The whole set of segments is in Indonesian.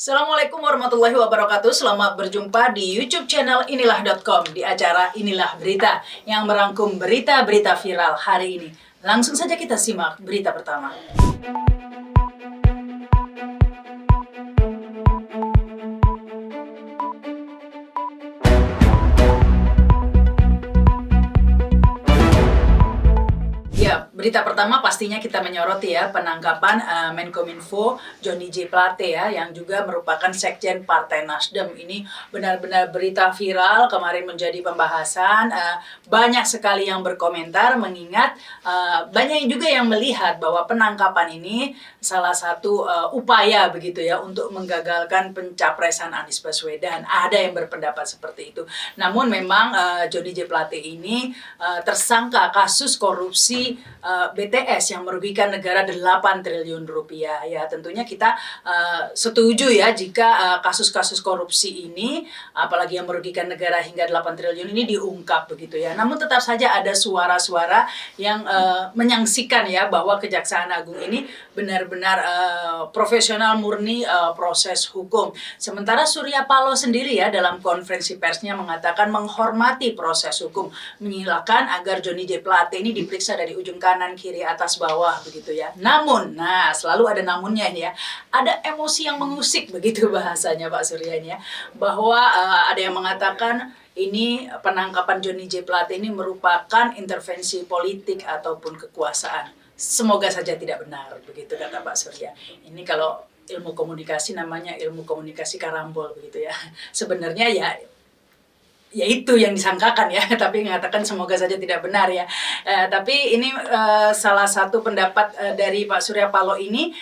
Assalamualaikum warahmatullahi wabarakatuh. Selamat berjumpa di YouTube channel inilah.com di acara Inilah Berita yang merangkum berita-berita viral hari ini. Langsung saja kita simak berita pertama. Berita pertama pastinya kita menyoroti ya penangkapan Menkominfo Johnny J. Plate ya, yang juga merupakan Sekjen Partai Nasdem. Ini benar-benar berita viral, kemarin menjadi pembahasan, banyak sekali yang berkomentar, mengingat banyak juga yang melihat bahwa penangkapan ini salah satu upaya begitu ya untuk menggagalkan pencapresan Anies Baswedan. Ada yang berpendapat seperti itu. Namun memang Johnny J. Plate ini tersangka kasus korupsi BTS yang merugikan negara 8 triliun rupiah. Ya, tentunya kita setuju ya jika kasus-kasus korupsi ini, apalagi yang merugikan negara hingga 8 triliun ini diungkap begitu ya. Namun tetap saja ada suara-suara yang menyaksikan ya bahwa Kejaksaan Agung ini benar-benar profesional murni proses hukum. Sementara Surya Paloh sendiri ya dalam konferensi persnya mengatakan menghormati proses hukum, menyilakan agar Johnny J. Plate ini diperiksa dari ujung kanan, kiri, atas, bawah begitu ya. Namun, selalu ada namunnya ini ya. Ada emosi yang mengusik begitu bahasanya Pak Surya ini ya. Bahwa ada yang mengatakan ini penangkapan Johnny J. Plate ini merupakan intervensi politik ataupun kekuasaan. Semoga saja tidak benar begitu kata Pak Surya. Ini kalau ilmu komunikasi namanya ilmu komunikasi karambol begitu ya. Sebenarnya ya itu yang disangkakan ya, tapi mengatakan semoga saja tidak benar ya. Tapi ini salah satu pendapat dari Pak Surya Paloh ini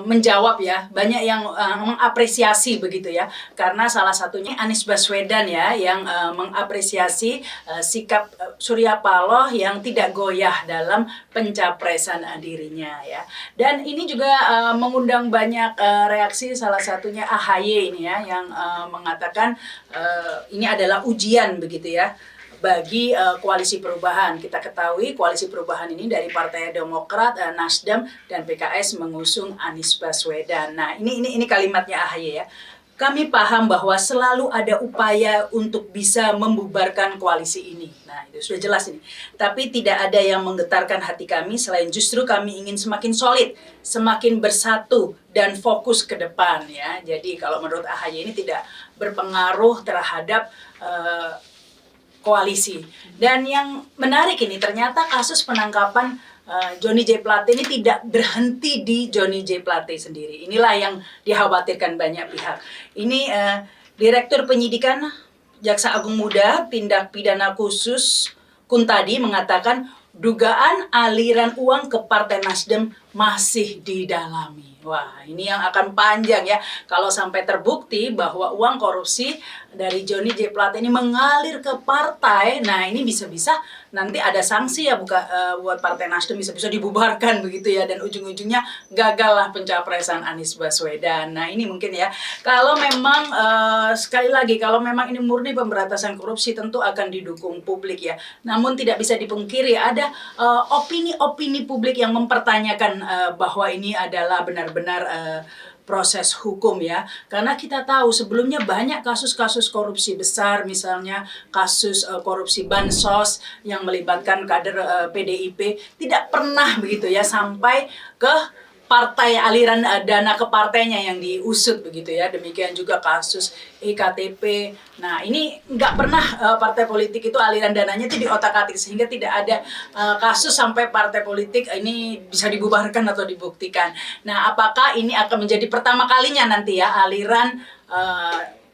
menjawab ya, banyak yang mengapresiasi begitu ya, karena salah satunya Anies Baswedan ya yang mengapresiasi sikap Surya Paloh yang tidak goyah dalam pencapresan dirinya ya. Dan ini juga mengundang banyak reaksi, salah satunya AHY ini ya yang mengatakan ini adalah ujian begitu ya bagi koalisi perubahan. Kita ketahui koalisi perubahan ini dari Partai Demokrat, Nasdem dan PKS mengusung Anies Baswedan. Nah, ini kalimatnya AHY ya. Kami paham bahwa selalu ada upaya untuk bisa membubarkan koalisi ini. Nah, itu sudah jelas ini. Tapi tidak ada yang menggetarkan hati kami selain justru kami ingin semakin solid, semakin bersatu dan fokus ke depan ya. Jadi kalau menurut AHY ini tidak berpengaruh terhadap koalisi. Dan yang menarik ini ternyata kasus penangkapan Johnny J. Plate ini tidak berhenti di Johnny J. Plate sendiri. Inilah yang dikhawatirkan banyak pihak. Ini Direktur Penyidikan Jaksa Agung Muda Tindak Pidana Khusus Kuntadi mengatakan dugaan aliran uang ke Partai Nasdem masih didalami. Wah, ini yang akan panjang ya kalau sampai terbukti bahwa uang korupsi dari Johnny J. Plate ini mengalir ke partai. Nah, ini bisa-bisa nanti ada sanksi ya buat Partai Nasdem, bisa-bisa dibubarkan begitu ya, dan ujung-ujungnya gagallah pencapresan Anies Baswedan. Nah, ini mungkin ya. Kalau memang sekali lagi kalau memang ini murni pemberantasan korupsi tentu akan didukung publik ya. Namun tidak bisa dipungkiri ada opini-opini publik yang mempertanyakan bahwa ini adalah benar-benar proses hukum ya, karena kita tahu sebelumnya banyak kasus-kasus korupsi besar, misalnya kasus korupsi bansos yang melibatkan kader PDIP tidak pernah begitu ya sampai ke partai, aliran dana ke partainya yang diusut begitu ya. Demikian juga kasus EKTP. Nah, ini nggak pernah partai politik itu aliran dananya itu diotak-atik, sehingga tidak ada kasus sampai partai politik ini bisa dibubarkan atau dibuktikan. Nah, apakah ini akan menjadi pertama kalinya nanti ya aliran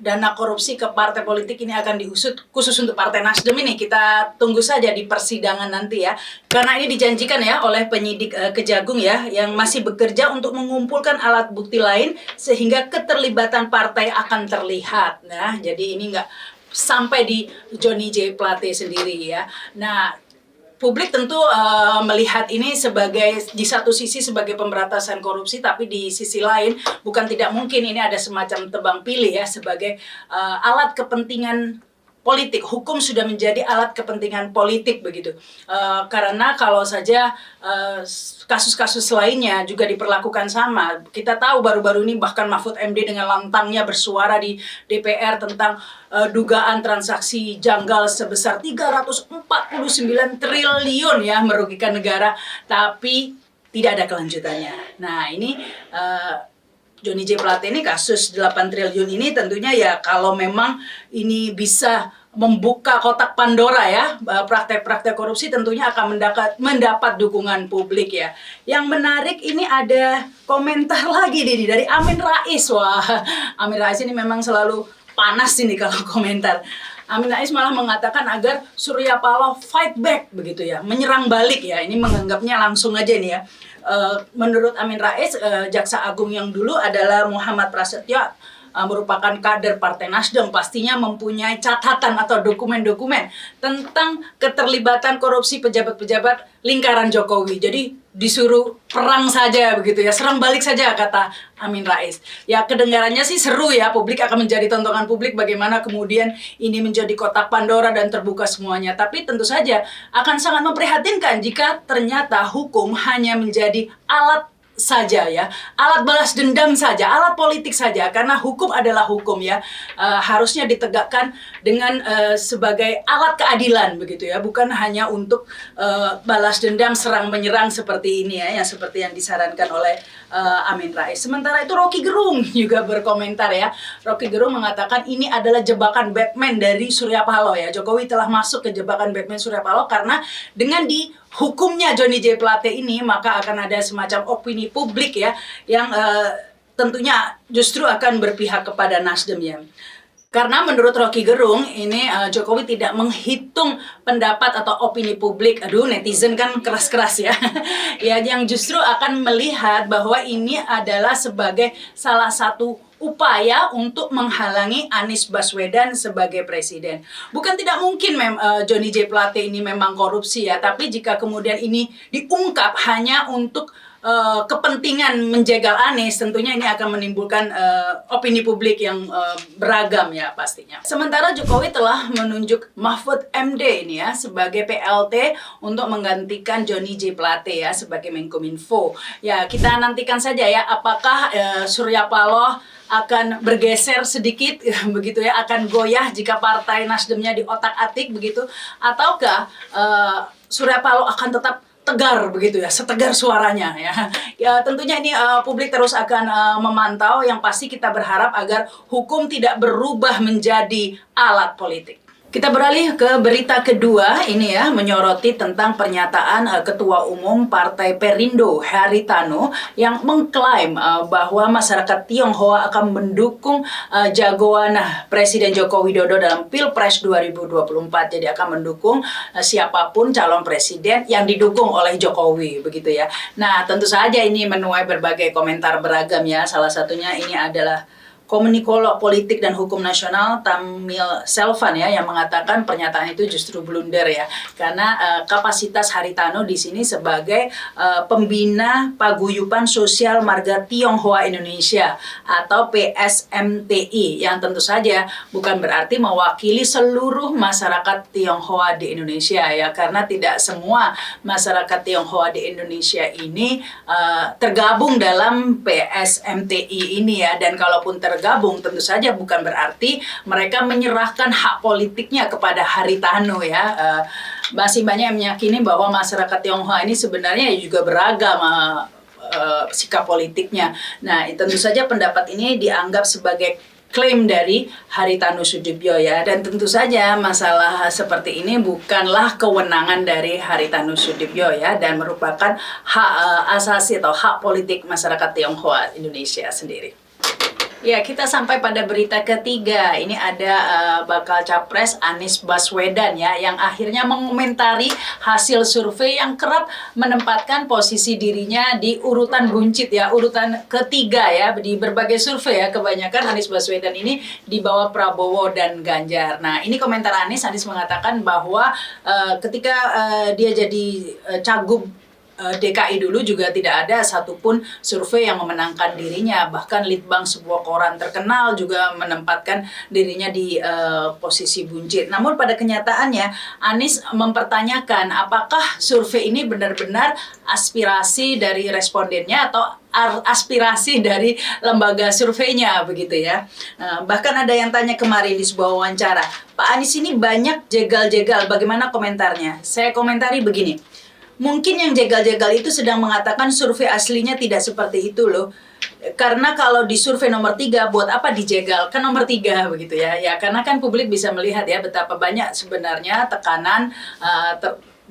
dana korupsi ke partai politik ini akan diusut khusus untuk Partai Nasdem ini? Kita tunggu saja di persidangan nanti ya. Karena ini dijanjikan ya oleh penyidik Kejagung ya yang masih bekerja untuk mengumpulkan alat bukti lain sehingga keterlibatan partai akan terlihat. Nah, jadi ini nggak sampai di Johnny J. Plate sendiri ya. Nah, publik tentu melihat ini sebagai di satu sisi sebagai pemberantasan korupsi, tapi di sisi lain bukan tidak mungkin ini ada semacam tebang pilih ya sebagai alat kepentingan politik, hukum sudah menjadi alat kepentingan politik begitu. Karena kalau saja kasus-kasus lainnya juga diperlakukan sama. Kita tahu baru-baru ini bahkan Mahfud MD dengan lantangnya bersuara di DPR tentang dugaan transaksi janggal sebesar 349 triliun ya merugikan negara, tapi tidak ada kelanjutannya. Nah ini Johnny J. Plate ini kasus 8 triliun ini tentunya ya kalau memang ini bisa membuka kotak Pandora ya, praktek-praktek korupsi tentunya akan mendapat dukungan publik ya. Yang menarik ini ada komentar lagi nih dari Amin Rais. Wah, Amin Rais ini memang selalu panas ini kalau komentar. Amin Rais malah mengatakan agar Surya Paloh fight back begitu ya, menyerang balik ya. Ini menganggapnya langsung aja nih ya. Menurut Amin Rais, Jaksa Agung yang dulu adalah Muhammad Prasetyo, merupakan kader Partai Nasdem, pastinya mempunyai catatan atau dokumen-dokumen tentang keterlibatan korupsi pejabat-pejabat lingkaran Jokowi. Jadi disuruh perang saja begitu ya, serang balik saja kata Amin Rais. Ya kedengarannya sih seru ya, publik akan menjadi tontonan publik bagaimana kemudian ini menjadi kotak Pandora dan terbuka semuanya. Tapi tentu saja akan sangat memprihatinkan jika ternyata hukum hanya menjadi alat saja ya, alat balas dendam saja, alat politik saja, karena hukum adalah hukum ya, harusnya ditegakkan dengan sebagai alat keadilan begitu ya, bukan hanya untuk balas dendam serang menyerang seperti ini ya, yang seperti yang disarankan oleh Amin Rais. Sementara itu Rocky Gerung juga berkomentar ya, Rocky Gerung mengatakan ini adalah jebakan Batman dari Surya Paloh ya, Jokowi telah masuk ke jebakan Batman Surya Paloh karena dengan hukumnya Johnny J. Plate ini maka akan ada semacam opini publik ya yang tentunya justru akan berpihak kepada Nasdem ya. Karena menurut Rocky Gerung ini Jokowi tidak menghitung pendapat atau opini publik. Aduh, netizen kan keras-keras ya. Ya, yang justru akan melihat bahwa ini adalah sebagai salah satu upaya untuk menghalangi Anies Baswedan sebagai presiden. Bukan tidak mungkin Johnny J. Plate ini memang korupsi ya, tapi jika kemudian ini diungkap hanya untuk kepentingan menjegal Anies, tentunya ini akan menimbulkan opini publik yang beragam ya pastinya. Sementara Jokowi telah menunjuk Mahfud MD ini ya sebagai PLT untuk menggantikan Johnny J. Plate ya sebagai Menkominfo. Ya kita nantikan saja ya apakah Surya Paloh akan bergeser sedikit begitu ya, akan goyah jika Partai Nasdemnya diotak-atik begitu, ataukah Surya Paloh akan tetap tegar begitu ya, setegar suaranya ya. Ya tentunya ini publik terus akan memantau. Yang pasti kita berharap agar hukum tidak berubah menjadi alat politik. Kita beralih ke berita kedua ini ya, menyoroti tentang pernyataan Ketua Umum Partai Perindo Haritano yang mengklaim bahwa masyarakat Tionghoa akan mendukung jagoan Presiden Joko Widodo dalam Pilpres 2024. Jadi akan mendukung siapapun calon presiden yang didukung oleh Jokowi begitu ya. Nah, tentu saja ini menuai berbagai komentar beragam ya. Salah satunya ini adalah komunikolog politik dan hukum nasional Tamil Selvan ya yang mengatakan pernyataan itu justru blunder ya, karena kapasitas Haritano di sini sebagai pembina paguyuban sosial marga Tionghoa Indonesia atau PSMTI yang tentu saja bukan berarti mewakili seluruh masyarakat Tionghoa di Indonesia ya, karena tidak semua masyarakat Tionghoa di Indonesia ini tergabung dalam PSMTI ini ya, dan kalaupun tergabung tentu saja bukan berarti mereka menyerahkan hak politiknya kepada Haritano ya. Masih banyak yang meyakini bahwa masyarakat Tionghoa ini sebenarnya juga beragam sikap politiknya. Nah, tentu saja pendapat ini dianggap sebagai klaim dari Haritano Sudibyo ya, dan tentu saja masalah seperti ini bukanlah kewenangan dari Haritano Sudibyo ya, dan merupakan hak asasi atau hak politik masyarakat Tionghoa Indonesia sendiri. Ya, kita sampai pada berita ketiga. Ini ada bakal capres Anies Baswedan ya, yang akhirnya mengomentari hasil survei yang kerap menempatkan posisi dirinya di urutan buncit ya, urutan ketiga ya, di berbagai survei ya. Kebanyakan Anies Baswedan ini di bawah Prabowo dan Ganjar. Nah, ini komentar Anies mengatakan bahwa ketika dia jadi cagup DKI dulu juga tidak ada satupun survei yang memenangkan dirinya. Bahkan Litbang, sebuah koran terkenal, juga menempatkan dirinya di posisi buncit. Namun pada kenyataannya Anies mempertanyakan apakah survei ini benar-benar aspirasi dari respondennya atau aspirasi dari lembaga surveinya, begitu ya. Bahkan ada yang tanya kemarin di sebuah wawancara, Pak Anies ini banyak jegal-jegal, bagaimana komentarnya? Saya komentari begini, mungkin yang jegal-jegal itu sedang mengatakan survei aslinya tidak seperti itu loh. Karena kalau di survei nomor 3, buat apa dijegal? Kan nomor 3 begitu ya. Ya karena kan publik bisa melihat ya betapa banyak sebenarnya tekanan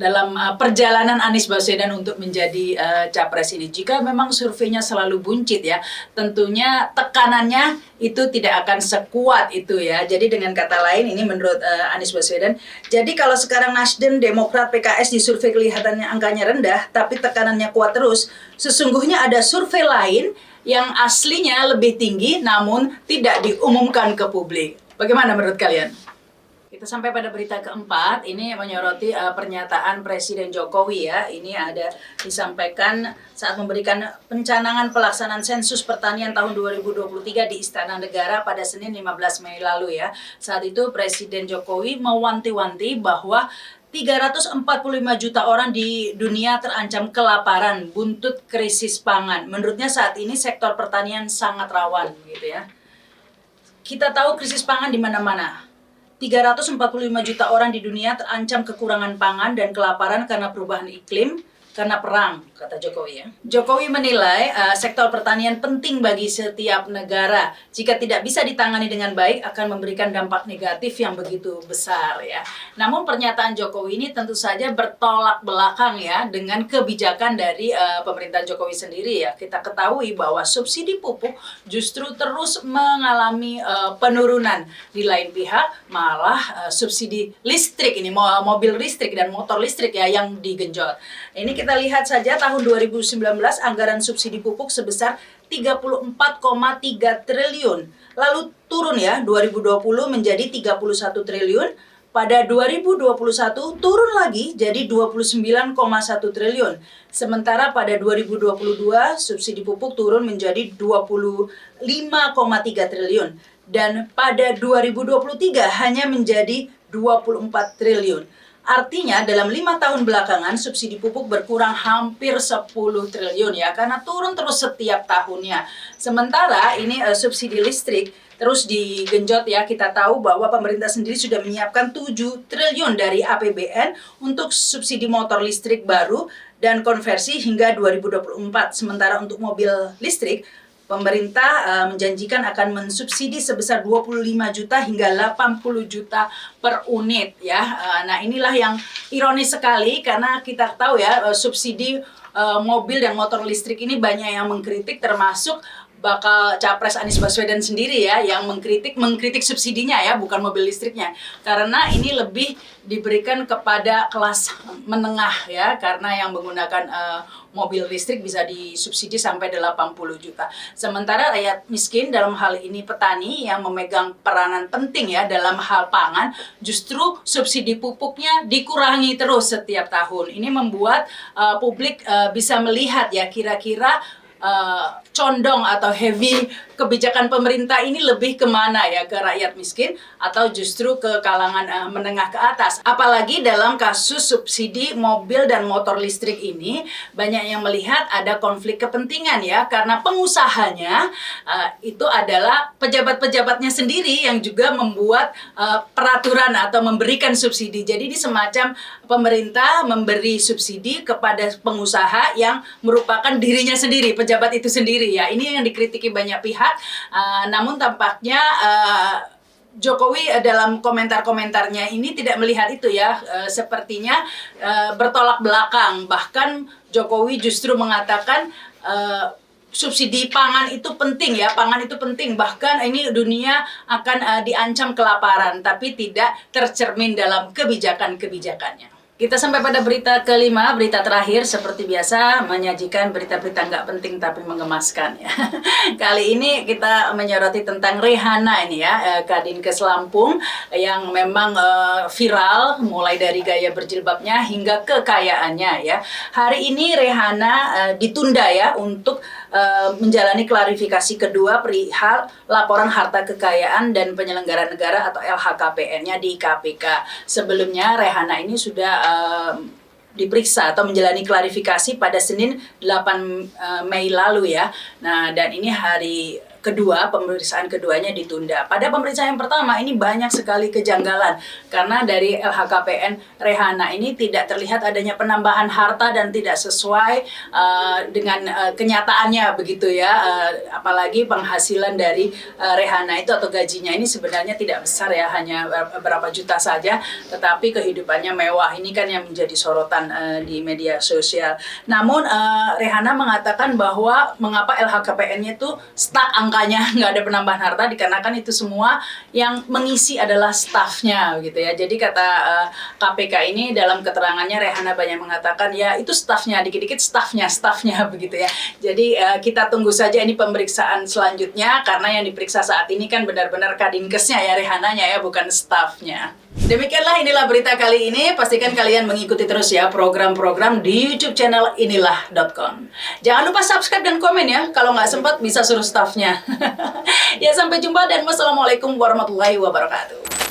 dalam perjalanan Anies Baswedan untuk menjadi capres ini. Jika memang surveinya selalu buncit ya, tentunya tekanannya itu tidak akan sekuat itu ya. Jadi dengan kata lain ini menurut Anies Baswedan, jadi kalau sekarang Nasdem, Demokrat, PKS di survei kelihatannya angkanya rendah, tapi tekanannya kuat terus, sesungguhnya ada survei lain yang aslinya lebih tinggi namun tidak diumumkan ke publik. Bagaimana menurut kalian? Kita sampai pada berita keempat, ini menyoroti pernyataan Presiden Jokowi ya. Ini ada disampaikan saat memberikan pencanangan pelaksanaan sensus pertanian tahun 2023 di Istana Negara pada Senin 15 Mei lalu ya. Saat itu Presiden Jokowi mewanti-wanti bahwa 345 juta orang di dunia terancam kelaparan buntut krisis pangan. Menurutnya saat ini sektor pertanian sangat rawan gitu ya. Kita tahu krisis pangan di mana-mana. 345 juta orang di dunia terancam kekurangan pangan dan kelaparan karena perubahan iklim, karena perang, kata Jokowi ya. Jokowi menilai sektor pertanian penting bagi setiap negara. Jika tidak bisa ditangani dengan baik, akan memberikan dampak negatif yang begitu besar ya. Namun pernyataan Jokowi ini tentu saja bertolak belakang ya dengan kebijakan dari pemerintahan Jokowi sendiri ya. Kita ketahui bahwa subsidi pupuk justru terus mengalami penurunan. Di lain pihak malah subsidi listrik ini, mobil listrik dan motor listrik ya yang digenjot. Ini kita lihat saja tahun 2019 anggaran subsidi pupuk sebesar 34,3 triliun. Lalu turun ya 2020 menjadi 31 triliun. Pada 2021 turun lagi jadi 29,1 triliun. Sementara pada 2022 subsidi pupuk turun menjadi 25,3 triliun. Dan pada 2023 hanya menjadi 24 triliun. Artinya dalam 5 tahun belakangan subsidi pupuk berkurang hampir 10 triliun ya, karena turun terus setiap tahunnya. Sementara ini subsidi listrik terus digenjot ya. Kita tahu bahwa pemerintah sendiri sudah menyiapkan 7 triliun dari APBN untuk subsidi motor listrik baru dan konversi hingga 2024. Sementara untuk mobil listrik, pemerintah menjanjikan akan mensubsidi sebesar 25 juta hingga 80 juta per unit ya. Nah inilah yang ironis sekali karena kita tahu ya subsidi mobil dan motor listrik ini banyak yang mengkritik, termasuk bakal capres Anies Baswedan sendiri ya yang mengkritik subsidinya ya, bukan mobil listriknya, karena ini lebih diberikan kepada kelas menengah ya, karena yang menggunakan mobil listrik bisa disubsidi sampai 80 juta. Sementara rakyat miskin, dalam hal ini petani yang memegang peranan penting ya dalam hal pangan, justru subsidi pupuknya dikurangi terus setiap tahun. Ini membuat publik bisa melihat ya kira-kira condong atau heavy kebijakan pemerintah ini lebih kemana ya, ke rakyat miskin atau justru ke kalangan menengah ke atas. Apalagi dalam kasus subsidi mobil dan motor listrik ini banyak yang melihat ada konflik kepentingan ya, karena pengusahanya itu adalah pejabat-pejabatnya sendiri yang juga membuat peraturan atau memberikan subsidi. Jadi ini semacam pemerintah memberi subsidi kepada pengusaha yang merupakan dirinya sendiri, pejabat itu sendiri ya. Ini yang dikritiki banyak pihak. Namun tampaknya Jokowi dalam komentar-komentarnya ini tidak melihat itu ya. Sepertinya bertolak belakang. Bahkan Jokowi justru mengatakan subsidi pangan itu penting ya, pangan itu penting, bahkan ini dunia akan diancam kelaparan, tapi tidak tercermin dalam kebijakan-kebijakannya. Kita sampai pada berita kelima, berita terakhir seperti biasa menyajikan berita-berita nggak penting tapi mengemaskan ya. Kali ini kita menyoroti tentang Rihanna ini ya, Kadinkes Lampung yang memang viral mulai dari gaya berjilbabnya hingga kekayaannya ya. Hari ini Rihanna ditunda ya untuk menjalani klarifikasi kedua perihal laporan harta kekayaan dan penyelenggaraan negara atau LHKPN-nya di KPK. Sebelumnya Rihanna ini sudah diperiksa atau menjalani klarifikasi pada Senin 8 Mei lalu ya. Nah, dan ini hari kedua, pemeriksaan keduanya ditunda. Pada pemeriksaan yang pertama ini banyak sekali kejanggalan karena dari LHKPN Rihanna ini tidak terlihat adanya penambahan harta dan tidak sesuai dengan kenyataannya begitu ya. Apalagi penghasilan dari Rihanna itu atau gajinya ini sebenarnya tidak besar ya, hanya berapa juta saja, tetapi kehidupannya mewah. Ini kan yang menjadi sorotan di media sosial. Namun Rihanna mengatakan bahwa mengapa LHKPN-nya itu stuck angkanya, nggak ada penambahan harta dikarenakan itu semua yang mengisi adalah stafnya gitu ya. Jadi kata KPK ini dalam keterangannya Rihanna banyak mengatakan ya itu stafnya, dikit-dikit stafnya begitu ya. Jadi kita tunggu saja ini pemeriksaan selanjutnya karena yang diperiksa saat ini kan benar-benar Kadinkesnya ya, Rihannanya ya, bukan stafnya. Demikianlah, inilah berita kali ini. Pastikan kalian mengikuti terus ya program-program di YouTube channel inilah.com. Jangan lupa subscribe dan komen ya. Kalau nggak sempat bisa suruh stafnya. Ya, sampai jumpa dan wassalamualaikum warahmatullahi wabarakatuh.